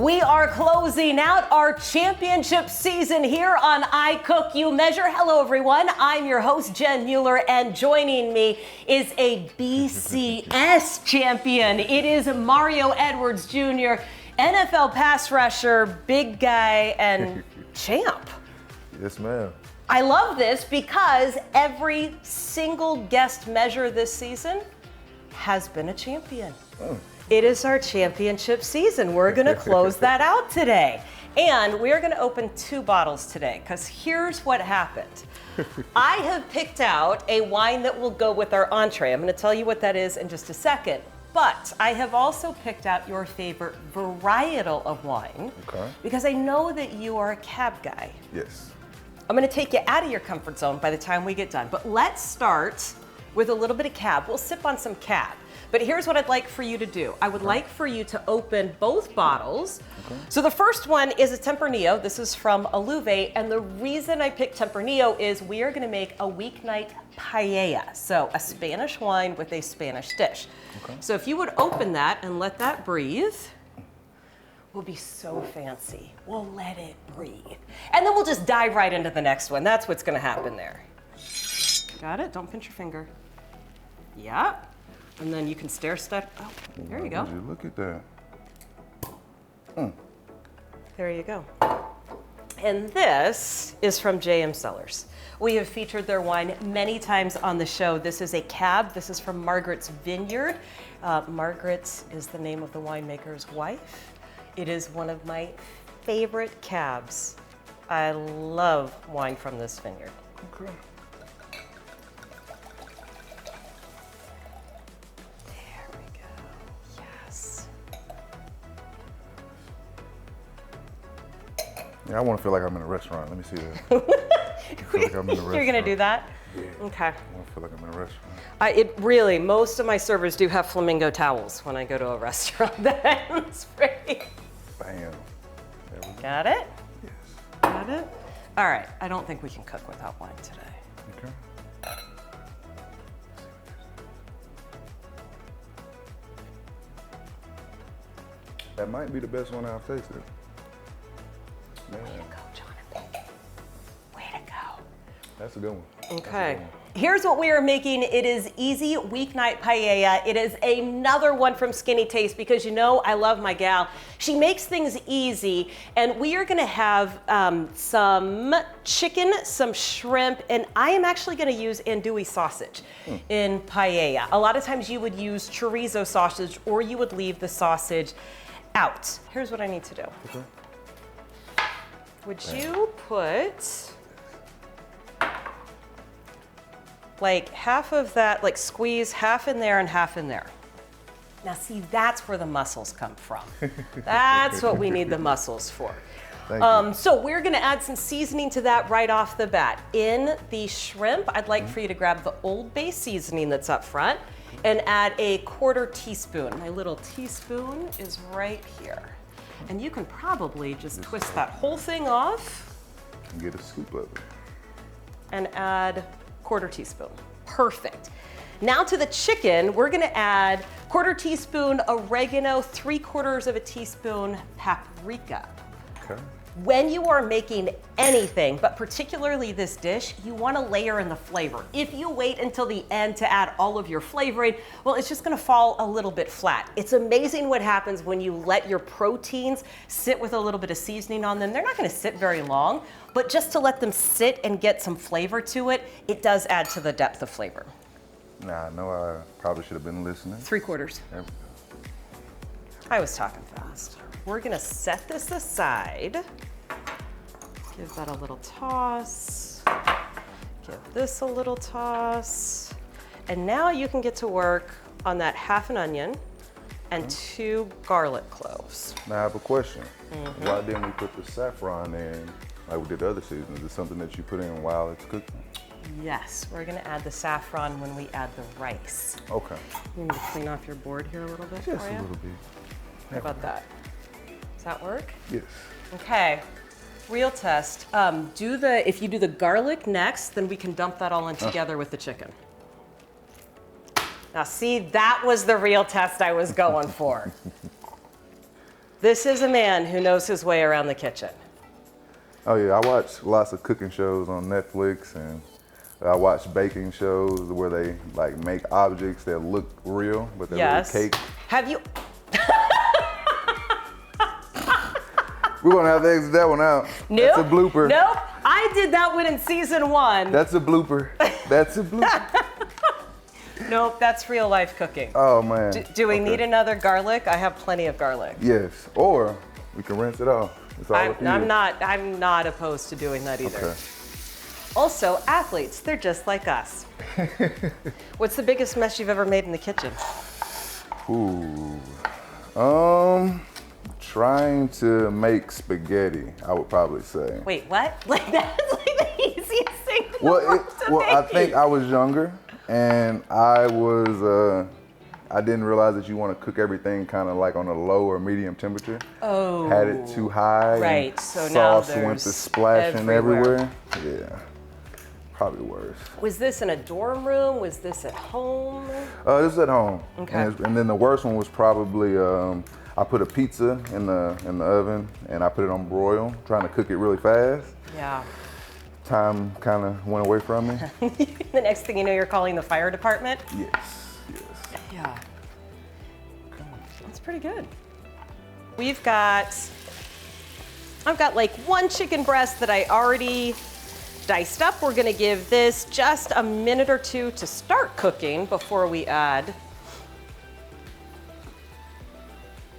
We are closing out our championship season here on I Cook, You Measure. Hello, everyone. I'm your host, Jen Mueller, and joining me is a BCS champion. It is Mario Edwards Jr., NFL pass rusher, big guy, and champ. Yes, ma'am. I love this because every single guest measure this season has been a champion. It is our championship season. We're gonna close that out today. And we're gonna open 2 bottles today, because here's what happened. I have picked out a wine that will go with our entree. I'm gonna tell you what that is in just a second. But I have also picked out your favorite varietal of wine, because I know that you are a cab guy. Yes. I'm gonna take you out of your comfort zone by the time we get done. But let's start with a little bit of cab. We'll sip on some cab. But here's what I'd like for you to do. I would like for you to open both bottles. So the first one is a Tempranillo. This is from Alluve, and the reason I picked Tempranillo is we are gonna make a Weeknight Paella, so a Spanish wine with a Spanish dish. So if you would open that and let that breathe, we'll be so fancy. We'll let it breathe. And then we'll just dive right into the next one. That's what's gonna happen there. Got it? Don't pinch your finger. Yeah. And then you can stair step. Oh, there you go. Look at that. There you go. And this is from J.M. Cellars. We have featured their wine many times on the show. This is a cab. This is from Margaret's Vineyard. Margaret is the name of the winemaker's wife. It is one of my favorite cabs. I love wine from this vineyard. Okay. Yeah, I want to feel like I'm in a restaurant. Let me see that. I feel like I'm in a restaurant. You're gonna do that? Yeah. Okay. I want to feel like I'm in a restaurant. Most of my servers do have flamingo towels when I go to a restaurant. That's pretty. Bam. There we go. Got it? Yes. Got it? All right, I don't think we can cook without wine today. Okay. That might be the best one I've tasted. Man. Way to go, Jonathan. Way to go. That's a good one. Okay. Here's what we are making. It is easy weeknight paella. It is another one from Skinny Taste, because you know I love my gal. She makes things easy, and we are gonna have some chicken, some shrimp, and I am actually gonna use andouille sausage in paella. A lot of times you would use chorizo sausage, or you would leave the sausage out. Here's what I need to do. Okay. Would you put like half of that, like squeeze half in there and half in there? Now see, that's where the mussels come from. That's what we need the mussels for. Thank you. So we're gonna add some seasoning to that right off the bat. In the shrimp, I'd like for you to grab the Old Bay seasoning that's up front and add a 1/4 teaspoon. My little teaspoon is right here. And you can probably just twist that whole thing off And get a scoop of it. and add 1/4 teaspoon. Perfect. Now to the chicken, we're gonna add 1/4 teaspoon oregano, 3/4 of a teaspoon paprika. Okay. When you are making anything, but particularly this dish, you want to layer in the flavor. If you wait until the end to add all of your flavoring, well, it's just going to fall a little bit flat. It's amazing what happens when you let your proteins sit with a little bit of seasoning on them. They're not going to sit very long, but just to let them sit and get some flavor to it, it does add to the depth of flavor. Now, I know I probably should have been listening. 3/4. There we go. I was talking fast. We're gonna set this aside. Give that a little toss. Give this a little toss. And now you can get to work on that half an onion and 2 garlic cloves. Now, I have a question. Why didn't we put the saffron in like we did the other seasons? Is it something that you put in while it's cooking? Yes, we're gonna add the saffron when we add the rice. Okay. You need to clean off your board here a little bit Just for a you. little bit. How about that? Does that work? Yes. Okay, real test. If you do the garlic next, then we can dump that all in together with the chicken. Now see, that was the real test I was going for. This is a man who knows his way around the kitchen. Oh yeah, I watch lots of cooking shows on Netflix, and I watch baking shows where they like make objects that look real, but they're Yes. really cake. Have you? We're gonna have to exit that one out. Nope. That's a blooper. Nope. I did that one in season 1. That's a blooper. That's a blooper. Nope, that's real life cooking. Oh man. Do we Okay. need another garlic? I have plenty of garlic. Yes, or we can rinse it off. It's all up to you. I'm not opposed to doing that either. Okay. Also, athletes, they're just like us. What's the biggest mess you've ever made in the kitchen? Ooh. Trying to make spaghetti, I would probably say. Wait, what? Like that's like the easiest thing in the world to make. I think I was younger, and I didn't realize that you want to cook everything kind of like on a low or medium temperature. Oh. Had it too high. Right, And so now sauce went to there's splashing everywhere. Yeah. Probably worse. Was this in a dorm room? Was this at home? This is at home. Okay. And then the worst one was probably I put a pizza in the oven and I put it on broil, trying to cook it really fast. Yeah. Time kind of went away from me. The next thing you know, you're calling the fire department. Yes. Yeah. That's pretty good. I've got like 1 chicken breast that I already diced up. We're gonna give this just a minute or 2 to start cooking before we add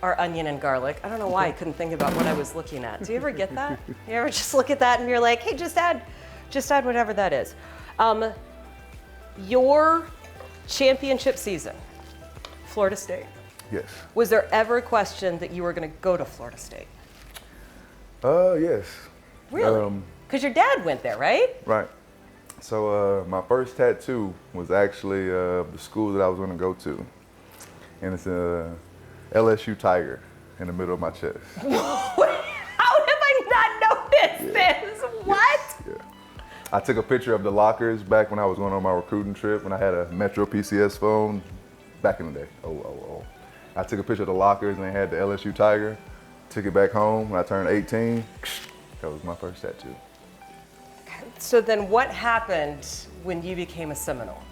our onion and garlic. I don't know why I couldn't think about what I was looking at. Do you ever get that? You ever just look at that and you're like, hey, just add whatever that is. Your championship season, Florida State. Yes. Was there ever a question that you were going to go to Florida State? Yes. Really? Because your dad went there, right? Right. So my first tattoo was actually the school that I was going to go to, and it's a LSU tiger in the middle of my chest. How have I not noticed this? What? Yeah. I took a picture of the lockers back when I was going on my recruiting trip, and I had a Metro PCS phone back in the day. Oh. I took a picture of the lockers, and they had the LSU tiger. Took it back home when I turned 18. That was my first tattoo. So then what happened when you became a Seminole?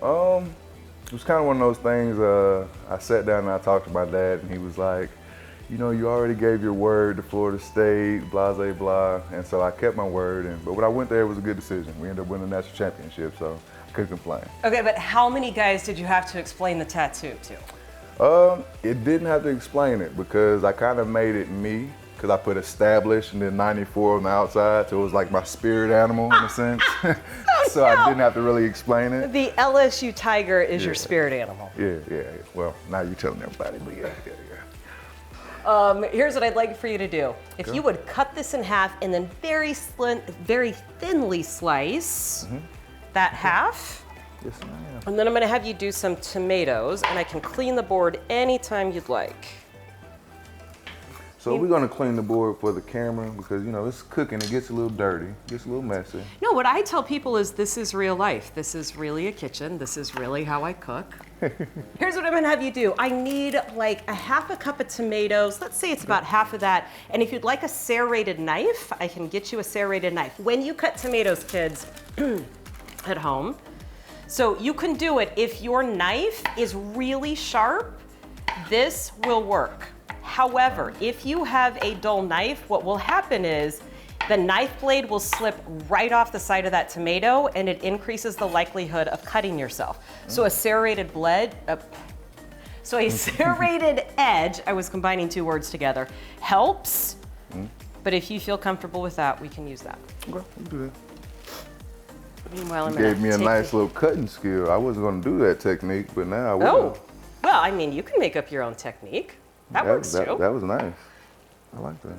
It was kind of one of those things, I sat down and I talked to my dad, and he was like, you know, you already gave your word to Florida State, blah, blah, blah. And so I kept my word, but when I went there, it was a good decision. We ended up winning the national championship, so I couldn't complain. Okay, but how many guys did you have to explain the tattoo to? It didn't have to explain it because I kind of made it me, because I put established and then 94 on the outside, so it was like my spirit animal in a sense. So I didn't have to really explain it. The LSU tiger is your spirit animal. Yeah. Well, now you're telling everybody, but yeah. Here's what I'd like for you to do. If you would cut this in half and then very thinly slice that half. Yes, ma'am. And then I'm gonna have you do some tomatoes, and I can clean the board anytime you'd like. So we're gonna clean the board for the camera because, you know, it's cooking, it gets a little dirty, gets a little messy. No, what I tell people is this is real life. This is really a kitchen. This is really how I cook. Here's what I'm gonna have you do. I need like a half a cup of tomatoes. Let's say it's about half of that. And if you'd like a serrated knife, I can get you a serrated knife. When you cut tomatoes, kids, at home, so you can do it if your knife is really sharp, this will work. However, if you have a dull knife, what will happen is the knife blade will slip right off the side of that tomato and it increases the likelihood of cutting yourself. So a serrated serrated edge, I was combining 2 words together, helps. But if you feel comfortable with that, we can use that. Okay, we can do that. Meanwhile, I'm You gave me a nice little cutting skill. I wasn't gonna do that technique, but now I will. Oh, well, I mean, you can make up your own technique. That works too. That was nice. I like that.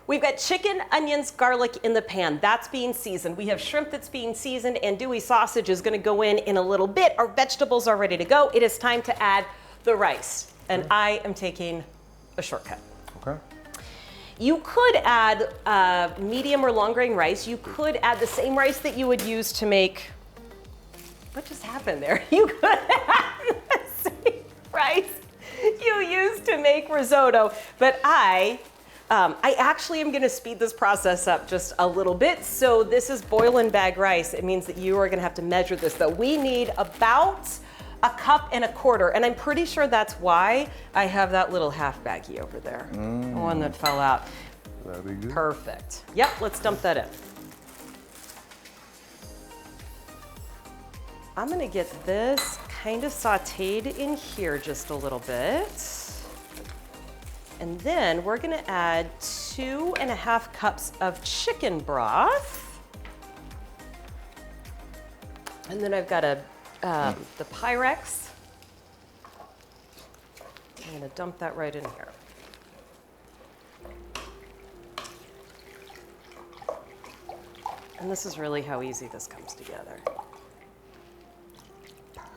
We've got chicken, onions, garlic in the pan. That's being seasoned. We have shrimp that's being seasoned, and Dewey sausage is gonna go in a little bit. Our vegetables are ready to go. It is time to add the rice, and I am taking a shortcut. Okay. You could add medium or long grain rice. You could add the same rice that you would use to make, what just happened there? You could add the same rice you used to to make risotto, but I actually am gonna speed this process up just a little bit. So this is boil and bag rice. It means that you are gonna have to measure this though. We need about 1.25 cups, and I'm pretty sure that's why I have that little half baggie over there. The one that fell out. That'd be good. Perfect. Yep, let's dump that in. I'm gonna get this kind of sauteed in here just a little bit. And then we're gonna add 2.5 cups of chicken broth. And then I've got the Pyrex. I'm gonna dump that right in here. And this is really how easy this comes together.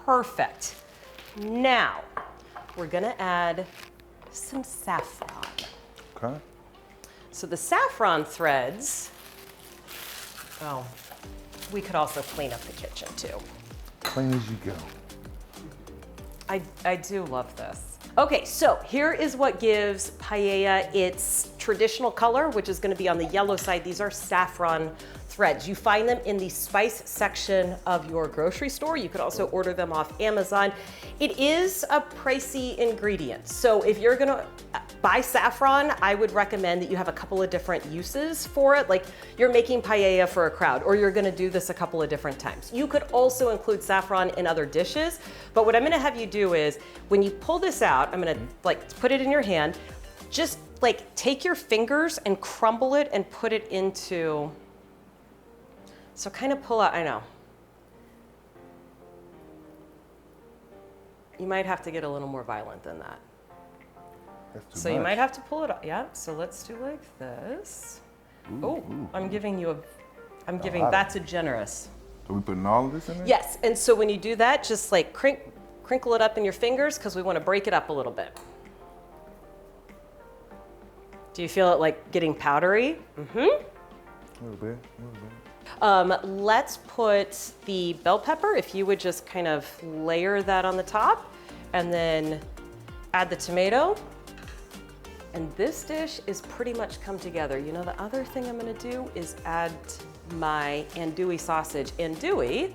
Perfect. Now, we're gonna add some saffron. Okay. So the saffron threads, oh, we could also clean up the kitchen too. Clean as you go. I do love this. Okay, so here is what gives paella its traditional color, which is gonna be on the yellow side. These are saffron threads. You find them in the spice section of your grocery store. You could also order them off Amazon. It is a pricey ingredient. So if you're gonna buy saffron, I would recommend that you have a couple of different uses for it. Like you're making paella for a crowd, or you're gonna do this a couple of different times. You could also include saffron in other dishes, but what I'm gonna have you do is, when you pull this out, I'm gonna like put it in your hand, just like take your fingers and crumble it and put it into, so kind of pull out, I know. You might have to get a little more violent than that. That's So too you much. might have to pull it up. Yeah, so let's do like this. Oh, I'm giving you that's a generous. So we putting all of this in there? Yes, and so when you do that, just like crinkle it up in your fingers because we want to break it up a little bit. Do you feel it like getting powdery? Mm-hmm. A little bit. Let's put the bell pepper, if you would just kind of layer that on the top, and then add the tomato. And this dish is pretty much come together. You know, the other thing I'm gonna do is add my andouille sausage. Andouille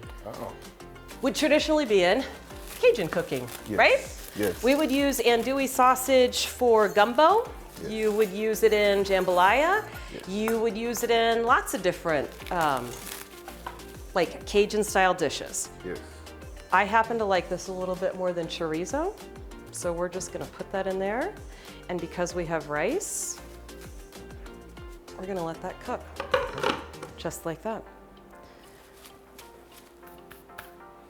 would traditionally be in Cajun cooking, Yes. right? Yes. We would use andouille sausage for gumbo. Yes. You would use it in jambalaya. Yes. You would use it in lots of different, like Cajun style dishes. Yes. I happen to like this a little bit more than chorizo, so we're just gonna put that in there. And because we have rice, we're gonna let that cook, just like that.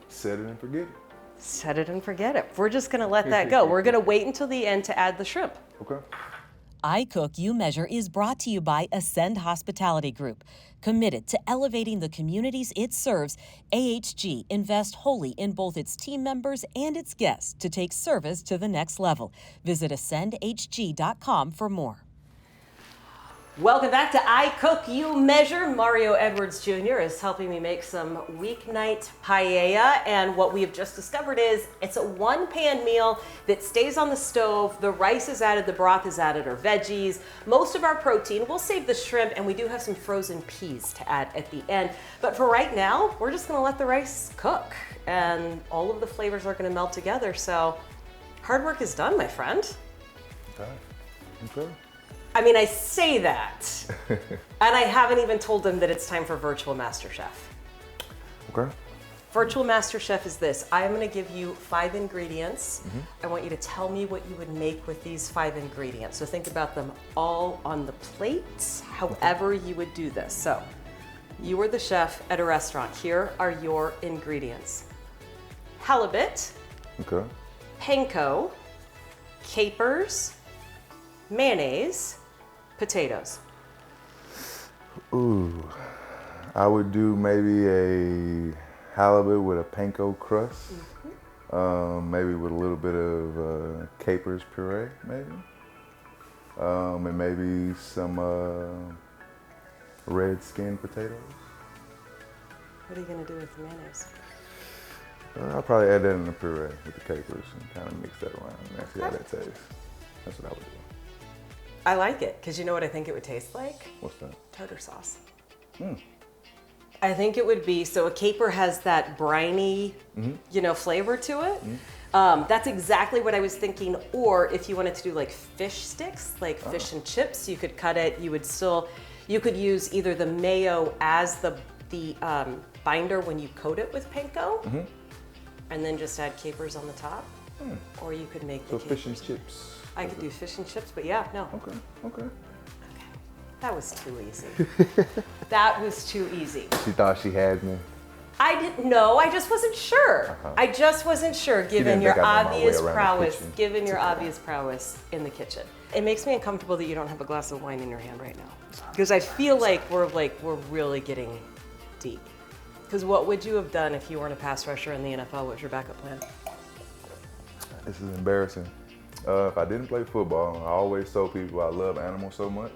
Set it and forget it. Set it and forget it. We're just gonna let that go. We're gonna wait until the end to add the shrimp. Okay. I Cook, You Measure is brought to you by Ascend Hospitality Group. Committed to elevating the communities it serves, AHG invests wholly in both its team members and its guests to take service to the next level. Visit ascendhg.com for more. Welcome back to I Cook, You Measure. Mario Edwards Jr. is helping me make some weeknight paella, and what we have just discovered is it's a one-pan meal that stays on the stove. The rice is added, the broth is added, or veggies. Most of our protein, we'll save the shrimp, and we do have some frozen peas to add at the end. But for right now, we're just gonna let the rice cook, and all of the flavors are gonna melt together, so hard work is done, my friend. Okay. Okay. I mean, I say that, and I haven't even told them that it's time for Virtual MasterChef. Okay. Virtual MasterChef is this. I am gonna give you 5 ingredients. I want you to tell me what you would make with these 5 ingredients. So think about them all on the plate, however you would do this. So, you are the chef at a restaurant. Here are your ingredients. Halibut, Okay. panko, capers, mayonnaise, potatoes. Ooh, I would do maybe a halibut with a panko crust, maybe with a little bit of capers puree, maybe, and maybe some red skin potatoes. What are you gonna do with the mayonnaise? I'll probably add that in the puree with the capers and kind of mix that around and see how that tastes. That's what I would do. I like it, because you know what I think it would taste like? What's that? Tartar sauce. Mm. I think it would be, so a caper has that briny, flavor to it. That's exactly what I was thinking. Or if you wanted to do like fish sticks, like fish and chips, you could cut it. You could use either the mayo as the binder when you coat it with panko, and then just add capers on the top. Or you could make the fish and chips. I could do fish and chips, but yeah, no. Okay. That was too easy. That was too easy. She thought she had me. I didn't know. I just wasn't sure. I just wasn't sure, given your obvious prowess. Given your obvious prowess in the kitchen, it makes me uncomfortable that you don't have a glass of wine in your hand right now, because I feel like we're really getting deep. Because what would you have done if you weren't a pass rusher in the NFL? What was your backup plan? This is embarrassing. If I didn't play football, I always told people I love animals so much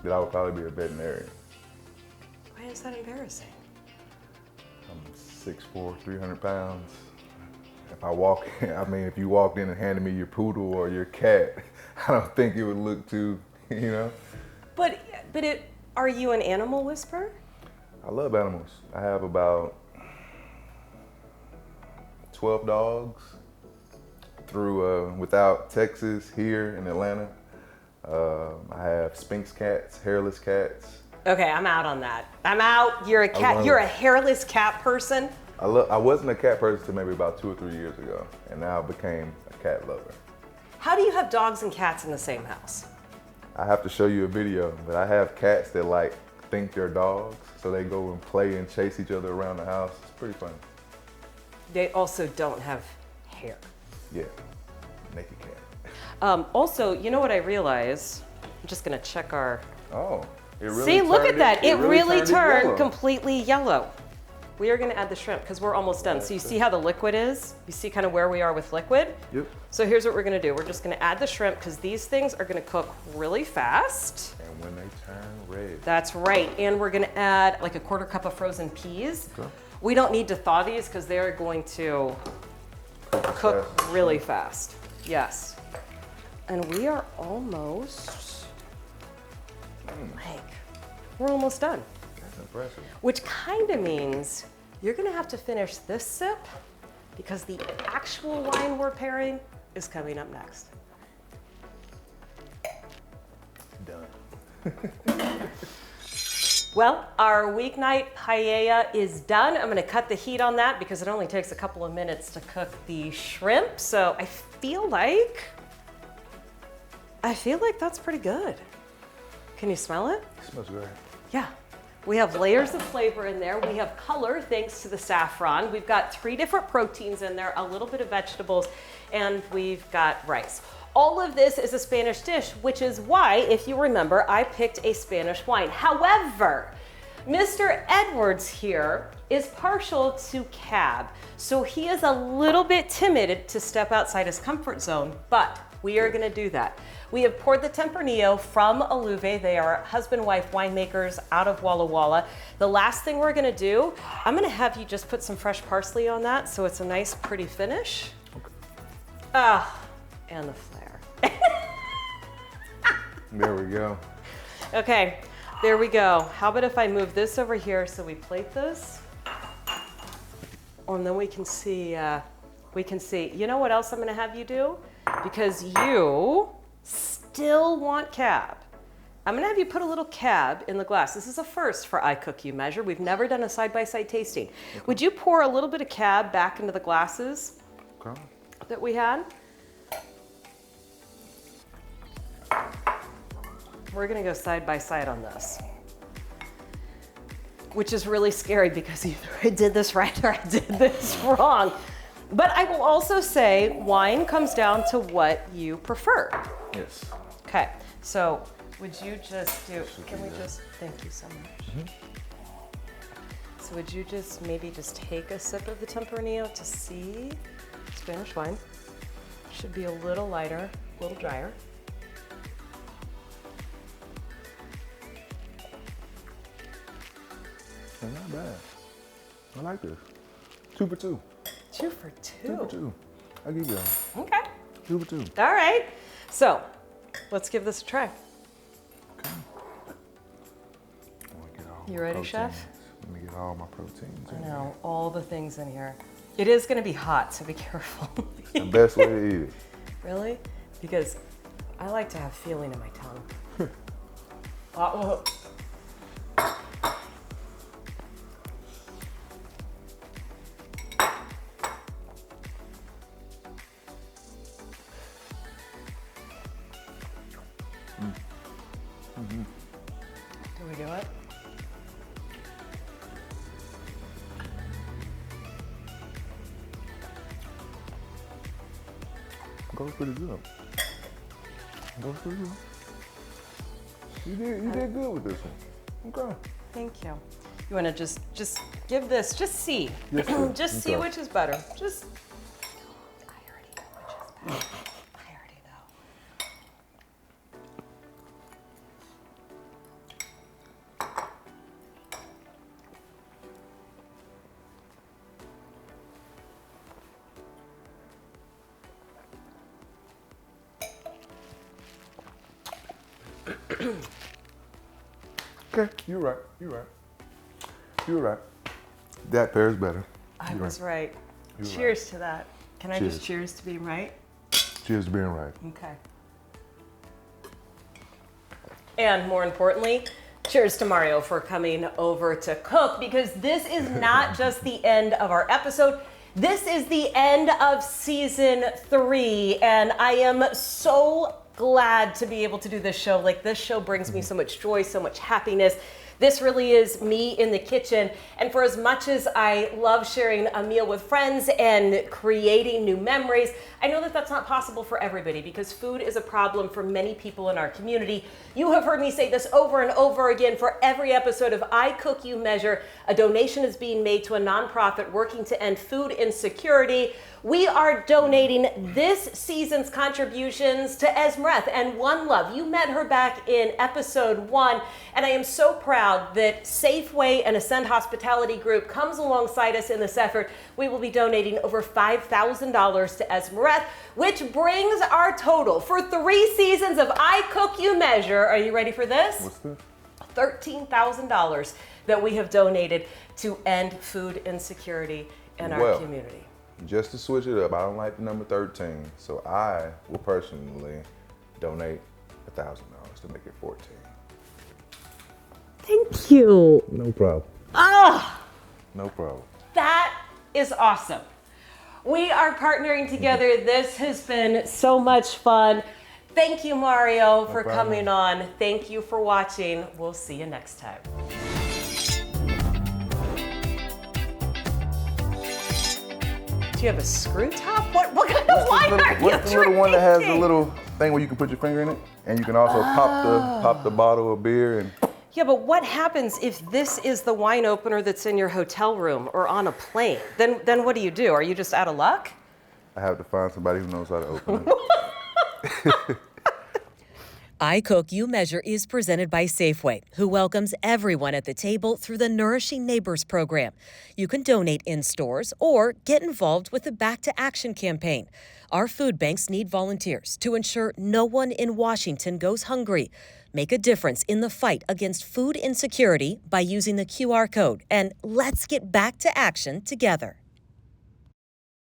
that I would probably be a veterinarian. Why is that embarrassing? I'm 6'4", 300 pounds. If you walked in and handed me your poodle or your cat, I don't think it would look too, But are you an animal whisperer? I love animals. I have about 12 dogs without Texas, here in Atlanta. I have Sphinx cats, hairless cats. Okay, I'm out on that. I'm out. You're a cat. You're a hairless cat person. I wasn't a cat person until maybe about 2 or 3 years ago, and now I became a cat lover. How do you have dogs and cats in the same house? I have to show you a video, but I have cats that think they're dogs, so they go and play and chase each other around the house. It's pretty funny. They also don't have hair. Yeah, naked cat. Also, you know what I realized? I'm just gonna check our. Oh, it really See, look at that. It really turned yellow. completely yellow. We are gonna add the shrimp because we're almost done. So you see how the liquid is? You see kind of where we are with liquid? Yep. So here's what we're gonna do. We're just gonna add the shrimp because these things are gonna cook really fast. And when they turn red. That's right. And we're gonna add like a 1/4 cup of frozen peas. Okay. We don't need to thaw these because they're going to cook really fast. Yes. And we are almost, we're almost done. That's impressive. Which kind of means you're gonna have to finish this sip because the actual wine we're pairing is coming up next. Done. Well, our weeknight paella is done. I'm gonna cut the heat on that because it only takes a couple of minutes to cook the shrimp. So I feel like that's pretty good. Can you smell it? It smells great. Yeah. We have layers of flavor in there. We have color thanks to the saffron. We've got 3 different proteins in there, a little bit of vegetables, and we've got rice. All of this is a Spanish dish, which is why, if you remember, I picked a Spanish wine. However, Mr. Edwards here is partial to cab, so he is a little bit timid to step outside his comfort zone, but we are gonna do that. We have poured the Tempranillo from Alluve. They are husband-wife winemakers out of Walla Walla. The last thing we're gonna do, I'm gonna have you just put some fresh parsley on that so it's a nice, pretty finish. Okay. And the flare. There we go. Okay, there we go. How about if I move this over here so we plate this? And then we can see, you know what else I'm gonna have you do? Because you still want cab. I'm gonna have you put a little cab in the glass. This is a first for I Cook You Measure. We've never done a side-by-side tasting. Okay. Would you pour a little bit of cab back into the glasses that we had? We're gonna go side by side on this, which is really scary because either I did this right or I did this wrong. But I will also say wine comes down to what you prefer. Yes. Okay, so would you just do, thank you so much. So would you just maybe just take a sip of the Tempranillo to see Spanish wine? Should be a little lighter, a little drier. Not bad. I like this. 2 for 2. 2 for 2. 2 for 2. I'll give you that. Okay. 2 for 2. All right. So, let's give this a try. You ready, Chef? Let me get all my proteins I in know, all the things in here. It is gonna be hot, so be careful. It's the best way to eat it. Really? Because I like to have feeling in my tongue. Oh. Do we do it? Goes pretty good. Goes pretty good. You did good with this one. Okay. Thank you. You want to just give this, just see. Yes, sir. Just see Okay. which is better. Just. I already know which is better. I already know. Okay, you're right. You're right. That pairs better. I You're was right. You're Cheers to that. Can I just Cheers. cheers to being right? Cheers to being right. Okay. And more importantly, cheers to Mario for coming over to cook, because this is not just the end of our episode. This is the end of season 3, and I am so glad to be able to do this show. Like, this show brings me so much joy, so much happiness. This really is me in the kitchen. And for as much as I love sharing a meal with friends and creating new memories, I know that that's not possible for everybody, because food is a problem for many people in our community. You have heard me say this over and over again. For every episode of I Cook, You Measure, a donation is being made to a nonprofit working to end food insecurity. We are donating this season's contributions to Esmereth and One Love. You met her back in episode 1, and I am so proud that Safeway and Ascend Hospitality Group comes alongside us in this effort. We will be donating over $5,000 to Esmereth, which brings our total for 3 seasons of I Cook, You Measure. Are you ready for this? What's this? $13,000 that we have donated to end food insecurity in our community. Just to switch it up, I don't like the number 13, so I will personally donate $1,000 to make it 14. Thank you. No problem. Ah, No problem. that is awesome. We are partnering together. This has been so much fun. Thank you, Mario, for problem. coming on. Thank you for watching. We'll see you next time. Do you have a screw top? What kind of wine are you What's the little one that has the drinking? little thing where you can put your finger in it, and you can also pop the bottle of beer and. Yeah, but what happens if this is the wine opener that's in your hotel room or on a plane? Then what do? Are you just out of luck? I have to find somebody who knows how to open it. I Cook, You Measure is presented by Safeway, who welcomes everyone at the table through the Nourishing Neighbors program. You can donate in stores or get involved with the Back to Action campaign. Our food banks need volunteers to ensure no one in Washington goes hungry. Make a difference in the fight against food insecurity by using the QR code, and let's get back to action together.